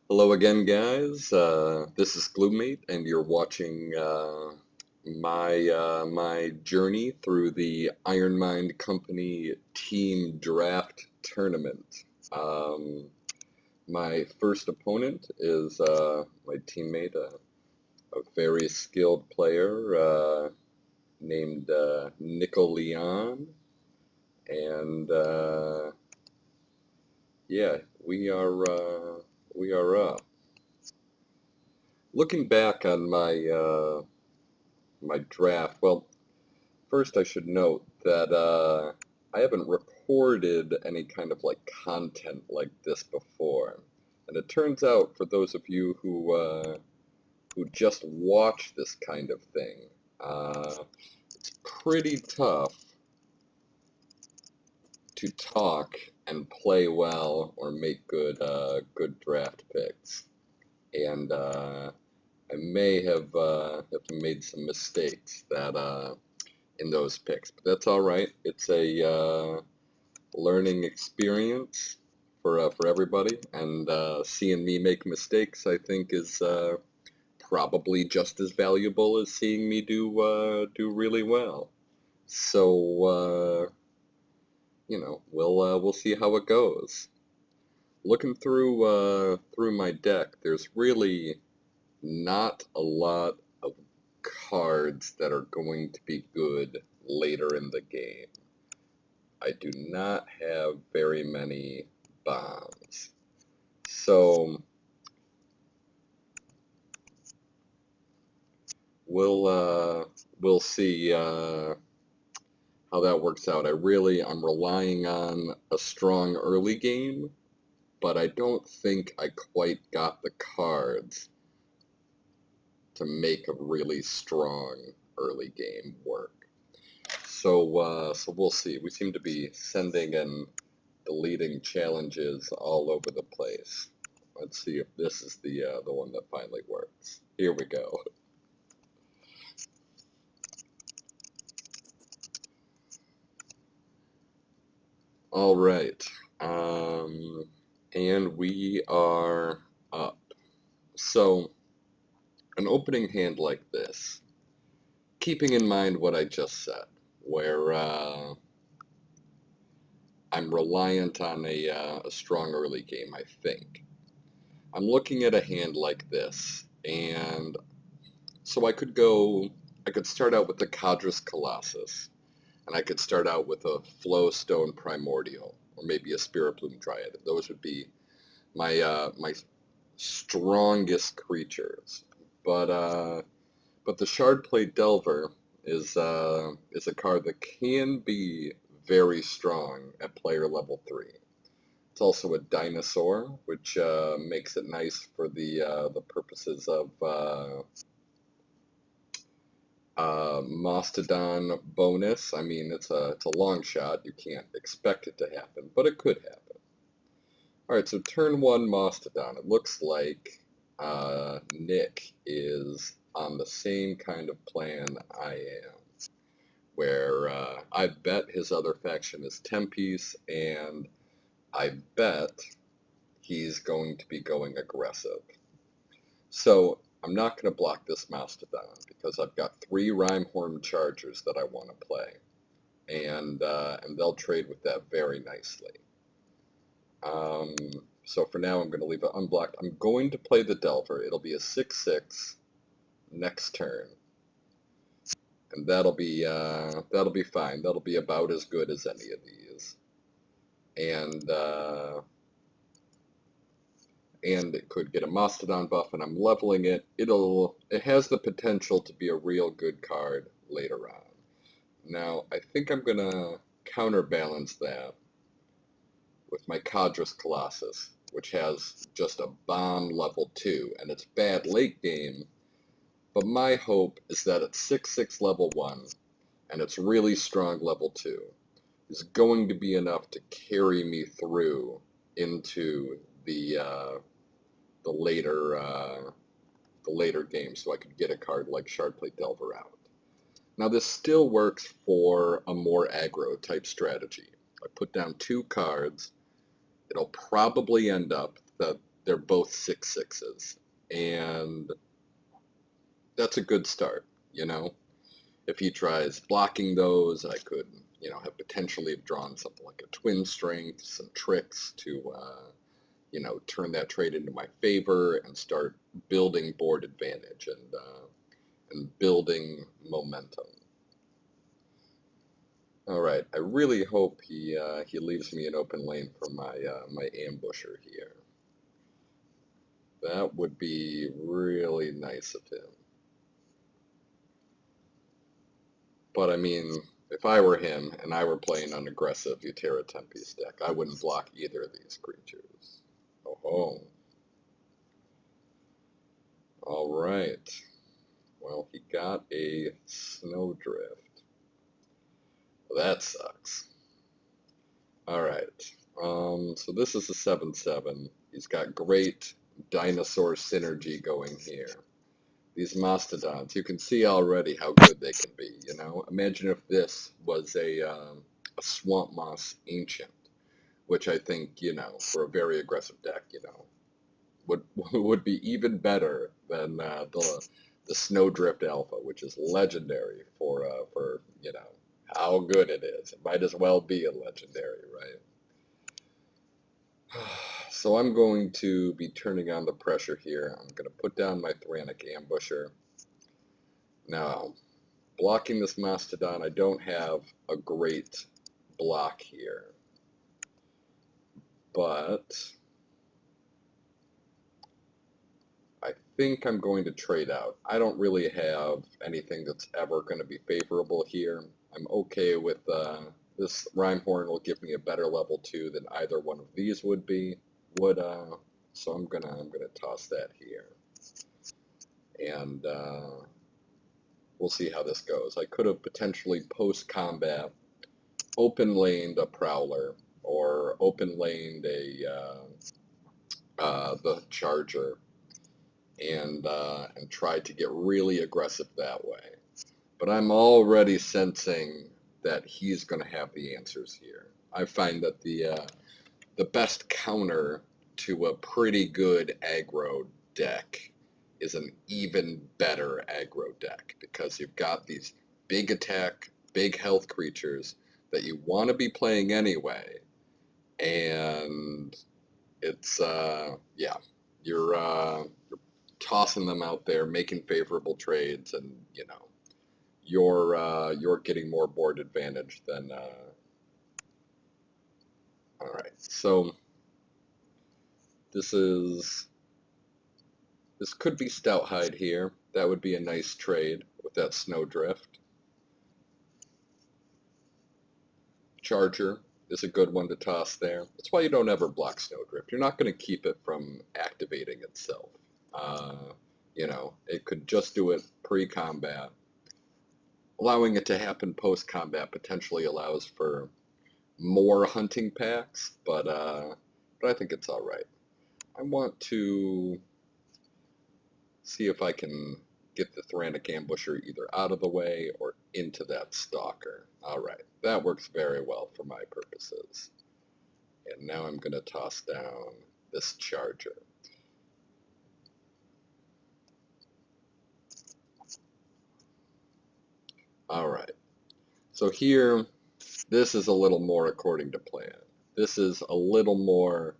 Hello again, guys. This is Gloommate, and you're watching my journey through the Iron Mind Company Team Draft Tournament. Um, my first opponent is my teammate, a very skilled player named Nico Leon, and yeah, we are up. Looking back on my draft, well, first I should note that I haven't recorded any kind of like content like this before, and it turns out for those of you who just watch this kind of thing, it's pretty tough to talk and play well or make good draft picks, and I may have made some mistakes that in those picks, but that's all right. It's a learning experience for everybody, and seeing me make mistakes, I think, is probably just as valuable as seeing me do really well. So we'll see how it goes. Looking through my deck, there's really not a lot of cards that are going to be good later in the game. I do not have very many bombs. So we'll see how that works out. I'm relying on a strong early game, but I don't think I quite got the cards to make a really strong early game work. So we'll see. We seem to be sending and deleting challenges all over the place. Let's see if this is the one that finally works. Here we go. All right, and we are up. So an opening hand like this, keeping in mind what I just said, where I'm reliant on a strong early game, I think. I'm looking at a hand like this, and so I could start out with the Cadras Colossus, and I could start out with a Flowstone Primordial, or maybe a Spirit Bloom Dryad. Those would be my strongest creatures. But the Shardplate Delver is a card that can be very strong at player level 3. It's also a dinosaur, which makes it nice for the purposes of Mastodon bonus. I mean, it's a long shot. You can't expect it to happen, but it could happen. All right, so turn 1 Mastodon. It looks like Nick is on the same kind of plan I am, where I bet his other faction is Tempe's, and I bet he's going to be going aggressive. So I'm not going to block this Mastodon because I've got 3 Rhymehorn Chargers that I want to play, and they'll trade with that very nicely. So for now, I'm going to leave it unblocked. I'm going to play the Delver. It'll be a 6/6 next turn, and that'll be fine. That'll be about as good as any of these, and it could get a Mastodon buff, and I'm leveling it. It has the potential to be a real good card later on. Now, I think I'm going to counterbalance that with my Cadras Colossus, which has just a bomb level 2, and it's bad late game, but my hope is that it's 6/6 level 1, and it's really strong level 2, is going to be enough to carry me through into the later game, so I could get a card like Shardplate Delver out. Now this still works for a more aggro type strategy. I put down 2 cards. It'll probably end up that they're both 6/6s, and that's a good start, you know. If he tries blocking those, I could, you know, have potentially have drawn something like a twin strength, some tricks to, you know, turn that trade into my favor and start building board advantage and building momentum. All right, I really hope he leaves me an open lane for my ambusher here. That would be really nice of him. But I mean, if I were him and I were playing an aggressive Utera Tempest deck, I wouldn't block either of these creatures. Oh, all right. Well, he got a Snowdrift. Well, that sucks. All right. So this is a 7/7. He's got great dinosaur synergy going here. These mastodons, you can see already how good they can be, you know? Imagine if this was a swamp moss ancient, which I think, you know, for a very aggressive deck, you know, would be even better than the Snowdrift Alpha, which is legendary for you know how good it is. It might as well be a legendary, right? So I'm going to be turning on the pressure here. I'm going to put down my Thrantic Ambusher. Now, blocking this Mastodon, I don't have a great block here, but I think I'm going to trade out. I don't really have anything that's ever going to be favorable here. I'm okay with this Rhymehorn will give me a better level 2 than either one of these would be. So I'm gonna toss that here, and we'll see how this goes. I could have potentially post-combat open laned a Prowler or open laned the Charger and tried to get really aggressive that way. But I'm already sensing that he's going to have the answers here. I find that the best counter to a pretty good aggro deck is an even better aggro deck, because you've got these big attack, big health creatures that you want to be playing anyway, and it's yeah, you're tossing them out there, making favorable trades, and you know you're getting more board advantage than. All right, so this could be Stout Hide here. That would be a nice trade with that Snowdrift. Charger is a good one to toss there. That's why you don't ever block Snowdrift. You're not going to keep it from activating itself. You know, it could just do it pre-combat. Allowing it to happen post-combat potentially allows for more hunting packs, but I think it's all right. I want to see if I can get the Thrantic Ambusher either out of the way or into that Stalker. All right, that works very well for my purposes. And now I'm going to toss down this Charger. All right, so here, this is a little more according to plan. This is a little more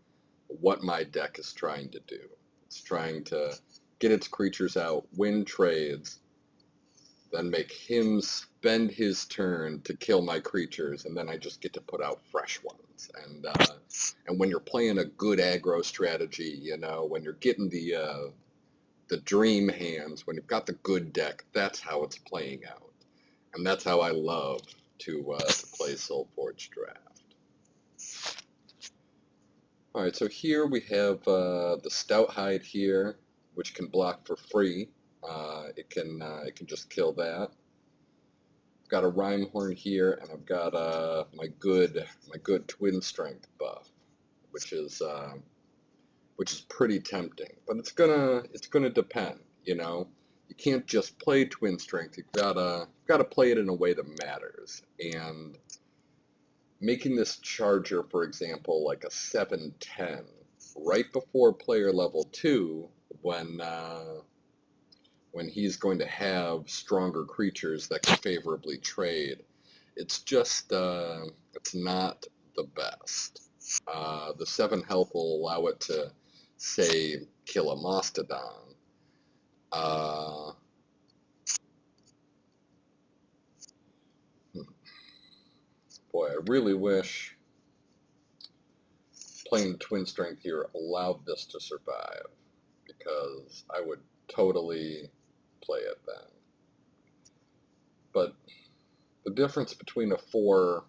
what my deck is trying to do. It's trying to get its creatures out, win trades, then make him spend his turn to kill my creatures, and then I just get to put out fresh ones. And when you're playing a good aggro strategy, you know, when you're getting the dream hands, when you've got the good deck, that's how it's playing out, and that's how I love to play Soulforge Draft. All right, so here we have the Stout Hide here, which can block for free. It can just kill that. I've got a Rhymehorn here, and I've got my good Twin Strength buff, which is pretty tempting. But it's gonna depend. You know, you can't just play Twin Strength. You've gotta play it in a way that matters. And making this Charger, for example, like a 7/10 right before player level 2, when he's going to have stronger creatures that can favorably trade, it's just, it's not the best. The 7 health will allow it to, say, kill a Mastodon. Boy, I really wish playing Twin Strength here allowed this to survive, because I would totally play it then. But the difference between a 4-1,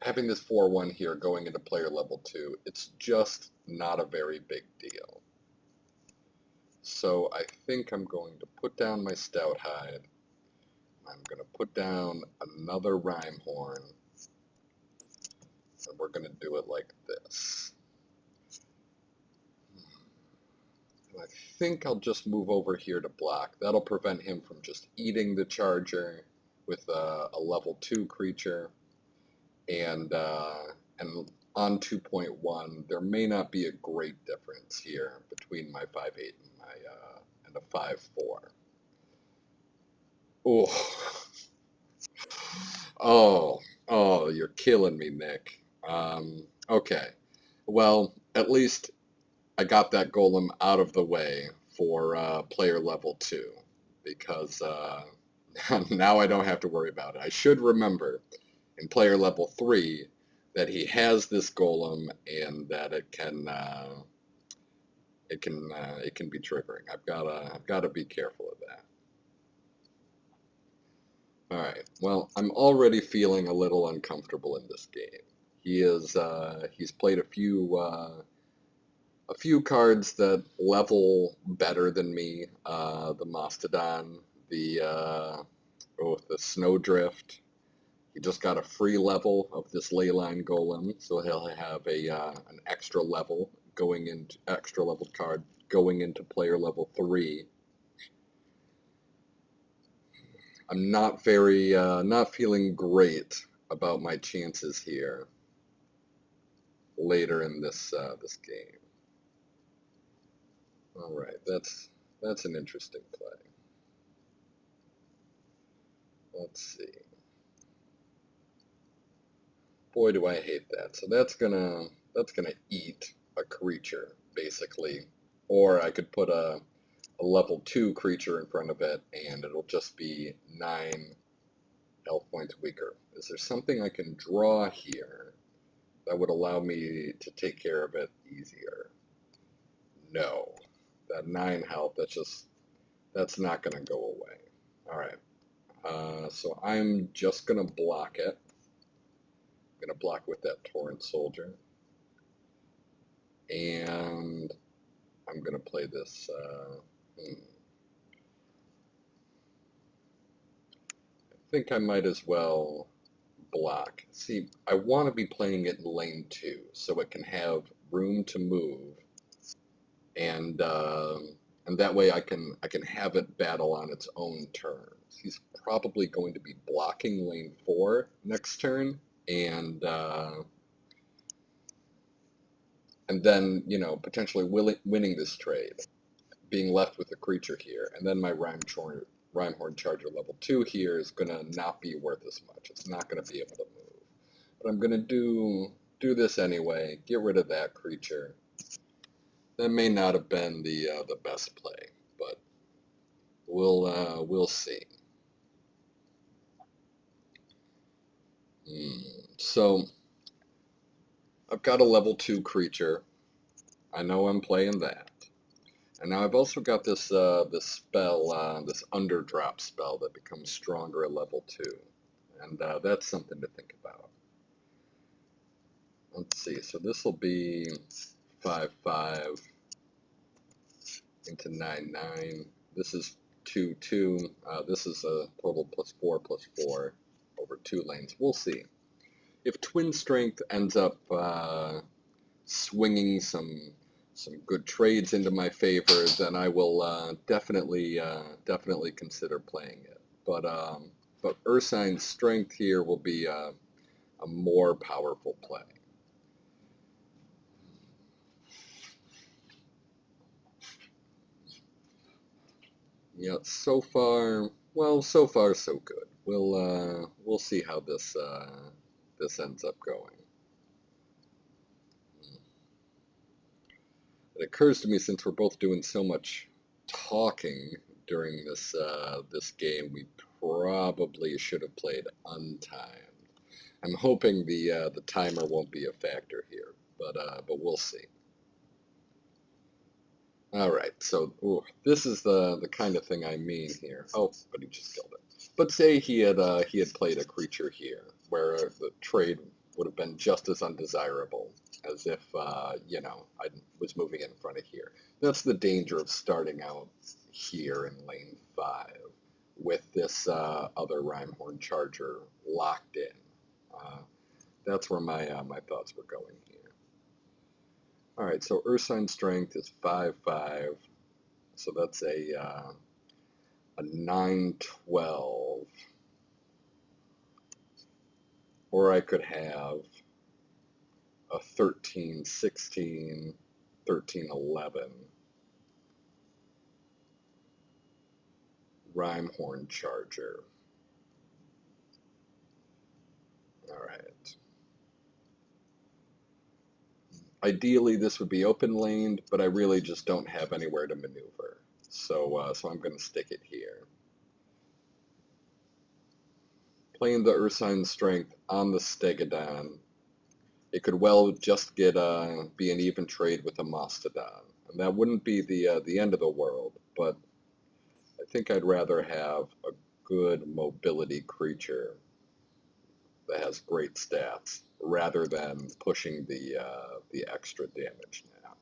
having this 4-1 here going into player level 2, it's just not a very big deal. So I think I'm going to put down my Stout Hide. I'm going to put down another Rhyme Horn, and we're going to do it like this. And I think I'll just move over here to block. That'll prevent him from just eating the Charger with a level 2 creature. And on 2.1, there may not be a great difference here between my 5-8 and a 5-4. Oh, you're killing me, Nick. Okay. Well, at least I got that golem out of the way for player level 2, because now I don't have to worry about it. I should remember in player level 3 that he has this golem and that it can be triggering. I've gotta be careful of that. All right. Well, I'm already feeling a little uncomfortable in this game. He's played a few cards that level better than me. The Mastodon, the Snowdrift. He just got a free level of this Leyline Golem, so he'll have an extra level card going into player level 3. I'm not feeling great about my chances here later in this game. All right, that's an interesting play. Let's see. Boy, do I hate that. So that's gonna eat a creature basically, or I could put a level 2 creature in front of it, and it'll just be 9 health points weaker. Is there something I can draw here that would allow me to take care of it easier? No. That 9 health, that's not going to go away. All right. So I'm just going to block it. I'm going to block with that Torrent Soldier. And I'm going to play this... I think I might as well block. See, I want to be playing it in lane 2, so it can have room to move, and that way I can have it battle on its own terms. He's probably going to be blocking lane 4 next turn, and then potentially winning this trade, being left with a creature here, and then my Rhymehorn Charger level 2 here is going to not be worth as much. It's not going to be able to move. But I'm going to do this anyway, get rid of that creature. That may not have been the best play, but we'll see. So I've got a level 2 creature. I know I'm playing that. And now I've also got this this spell, this underdrop spell that becomes stronger at level 2. And that's something to think about. Let's see, so this will be 5/5 into 9/9. This is 2/2. This is a total +4/+4 over 2 lanes. We'll see. If Twin Strength ends up swinging some good trades into my favor, then I will definitely consider playing it. But Ursine's Strength here will be a more powerful play. Yeah, so far, well, so far so good. We'll see how this ends up going. It occurs to me, since we're both doing so much talking during this game, we probably should have played untimed. I'm hoping the timer won't be a factor here, but we'll see. All right, so this is the kind of thing I mean here. Oh, but he just killed it. But say he had played a creature here, where the trade would have been just as undesirable as if you know, I was moving in front of here. That's the danger of starting out here in lane 5 with this other Rhyme-Horn Charger locked in. Uh, that's where my thoughts were going here. All right, so Ursine Strength is 5/5. So that's a 9/12, or I could have a 13/16, 13/11 Rhyme-Horn Charger. All right. Ideally, this would be open laned, but I really just don't have anywhere to maneuver. So I'm going to stick it here. Playing the Ursine Strength on the Stegodon, it could well just get be an even trade with a Mastodon. And that wouldn't be the end of the world, but I think I'd rather have a good mobility creature that has great stats rather than pushing the extra damage now.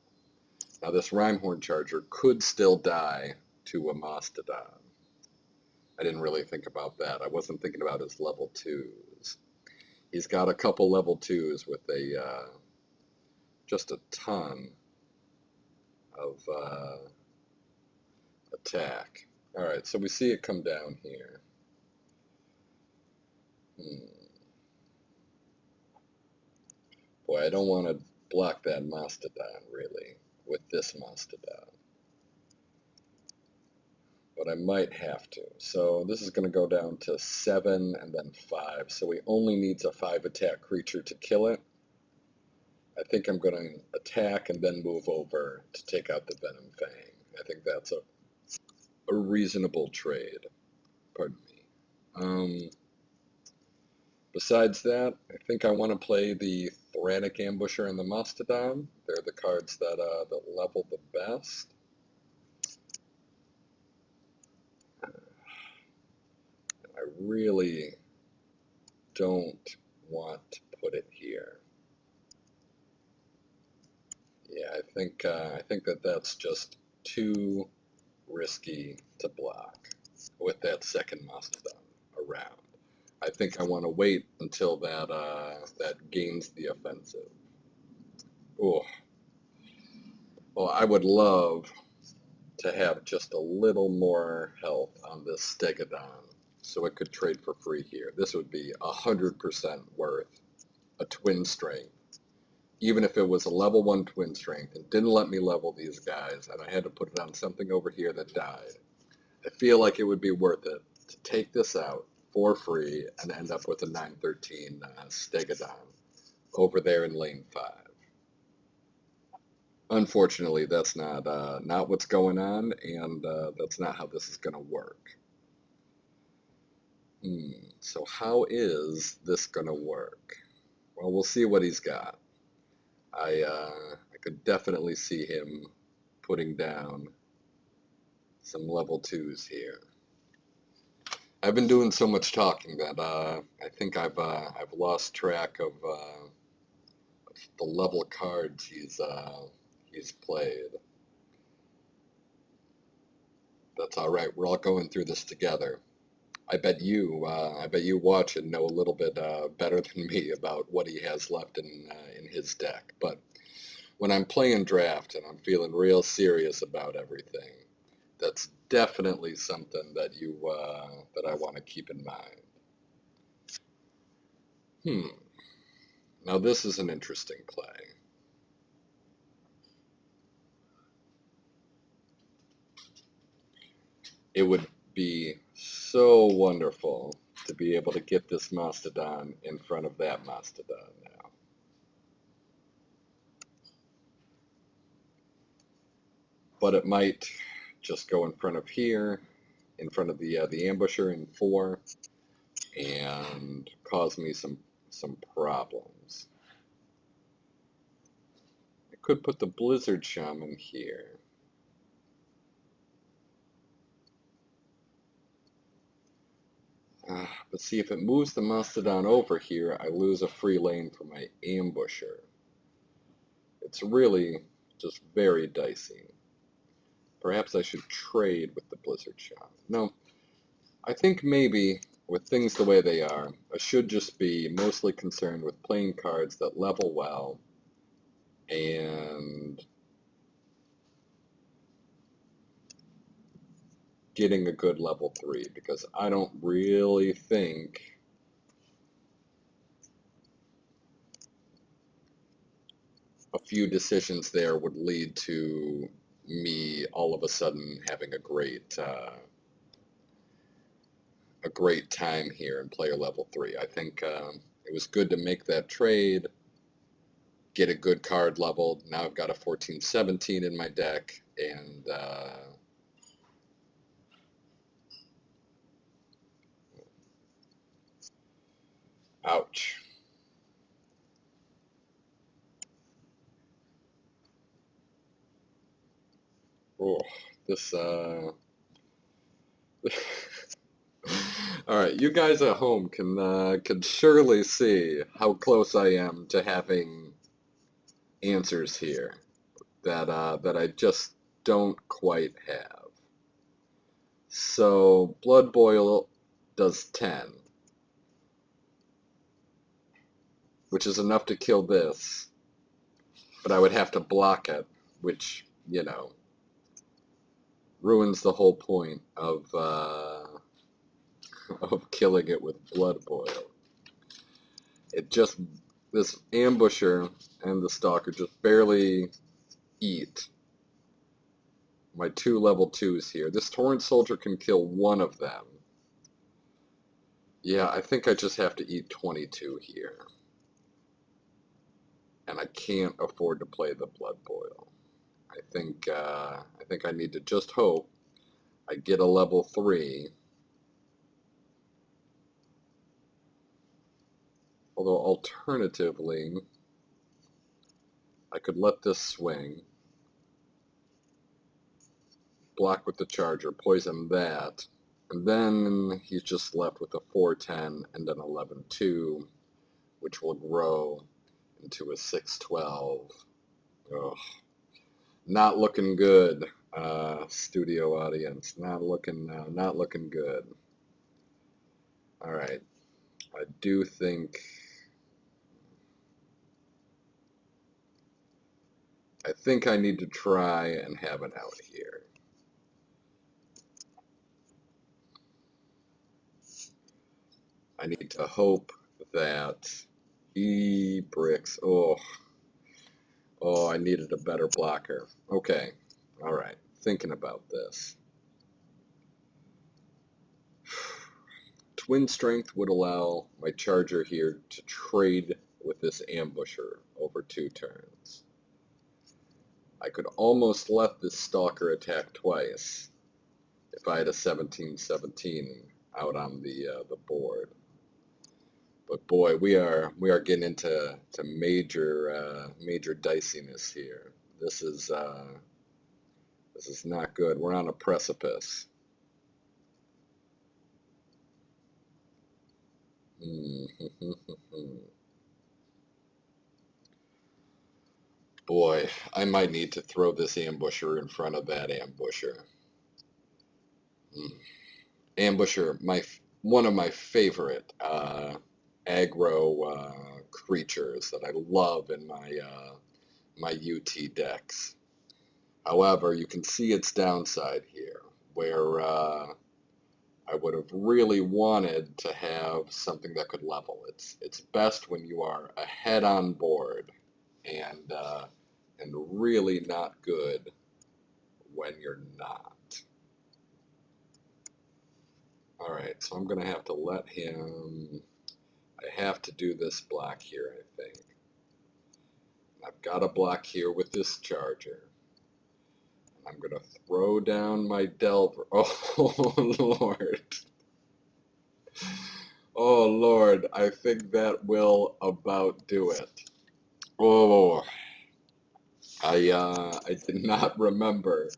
Now this Rhyme-Horn Charger could still die to a Mastodon. I didn't really think about that. I wasn't thinking about his level 2s. He's got a couple level 2s with a just a ton of attack. All right, so we see it come down here. Boy, I don't want to block that Mastodon, really, with this Mastodon. But I might have to. So this is going to go down to 7 and then 5. So he only needs a 5 attack creature to kill it. I think I'm going to attack and then move over to take out the Venom Fang. I think that's a reasonable trade. Pardon me. Besides that, I think I want to play the Thoratic Ambusher and the Mastodon. They're the cards that level the best. I really don't want to put it here. Yeah, I think that's just too risky to block with that second Mastodon around. I think I want to wait until that gains the offensive. Oh, well, I would love to have just a little more health on this Stegodon so it could trade for free here. This would be 100% worth a twin strength, even if it was a level 1 twin strength and didn't let me level these guys and I had to put it on something over here that died. I feel like it would be worth it to take this out for free and end up with a 9/13 Stegodon over there in lane 5. Unfortunately, that's not what's going on, and that's not how this is going to work. So how is this going to work? Well, we'll see what he's got. I could definitely see him putting down some level 2s here. I've been doing so much talking that I think I've lost track of the level cards he's played. That's all right. We're all going through this together. I bet you watch and know a little bit better than me about what he has left in his deck. But when I'm playing draft and I'm feeling real serious about everything, that's definitely something that that I want to keep in mind. Now this is an interesting play. It would be so wonderful to be able to get this Mastodon in front of that Mastodon now. But it might just go in front of here, in front of the ambusher in 4, and cause me some problems. I could put the Blizzard Shaman here. But see, if it moves the Mastodon over here, I lose a free lane for my ambusher. It's really just very dicey. Perhaps I should trade with the Blizzard Shaman. No, I think maybe, with things the way they are, I should just be mostly concerned with playing cards that level well and getting a good level 3, because I don't really think a few decisions there would lead to me all of a sudden having a great time here in player level 3. I think it was good to make that trade, get a good card leveled. Now I've got a 14-17 in my deck, and ouch. Oh, this all right, you guys at home can surely see how close I am to having answers here that I just don't quite have. So Blood Boil does 10, which is enough to kill this, but I would have to block it, which, you know, ruins the whole point of of killing it with Blood Boil. It just, this ambusher and the stalker just barely eat my 2 level 2s here. This Torrent Soldier can kill one of them. Yeah, I think I just have to eat 22 here. And I can't afford to play the Blood Boil. I think I need to just hope I get a level 3. Although alternatively, I could let this swing, block with the Charger, poison that, and then he's just left with a 4-10 and an 11-2, which will grow into a 6-12. Ugh. Not looking good, studio audience. Not looking good. All right, I do think I need to try and have an out here. I need to hope that he bricks. Oh, I needed a better blocker. Okay, all right. Thinking about this. Twin Strength would allow my Charger here to trade with this Ambusher over 2 turns. I could almost let this Stalker attack twice if I had a 17-17 out on the board. But boy, we are getting into major diciness here. This is not good. We're on a precipice. Boy, I might need to throw this ambusher in front of that ambusher. Ambusher, one of my favorite aggro creatures that I love in my UT decks. However, you can see its downside here, where I would have really wanted to have something that could level. It's best when you are ahead on board, and really not good when you're not. Alright, so I'm going to have to let him... I have to do this block here, I think. I've got a block here with this charger. I'm going to throw down my Delver. Oh, Lord. Oh, Lord. I think that will about do it. Oh, I did not remember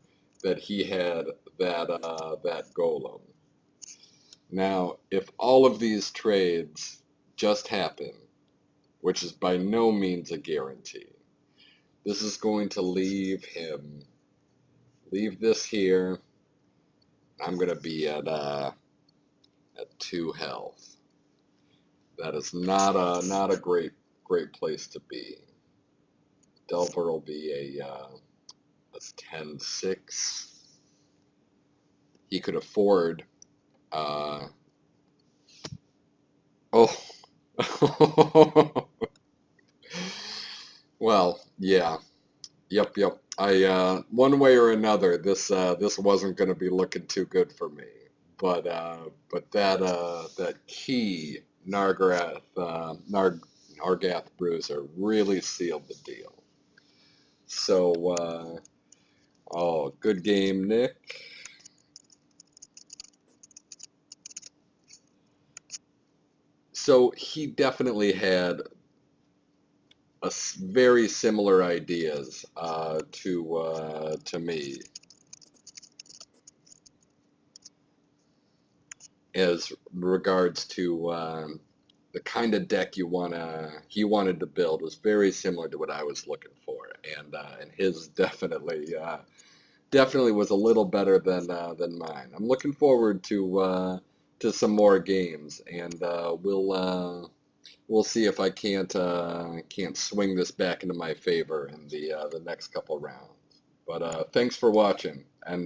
that he had that golem. Now, if all of these trades just happen, which is by no means a guarantee, this is going to leave this here. I'm going to be at 2 health. That is not a great place to be. Delver will be a 10-6. He could afford oh. Well, yeah. Yep. I one way or another, this wasn't going to be looking too good for me. But that key Nargath Bruiser really sealed the deal. So oh, good game, Nick. So he definitely had very similar ideas to me as regards to the kind of deck he wanted to build was very similar to what I was looking for, and his definitely was a little better than mine. I'm looking forward to some more games, and we'll see if I can't swing this back into my favor in the next couple rounds. But thanks for watching, and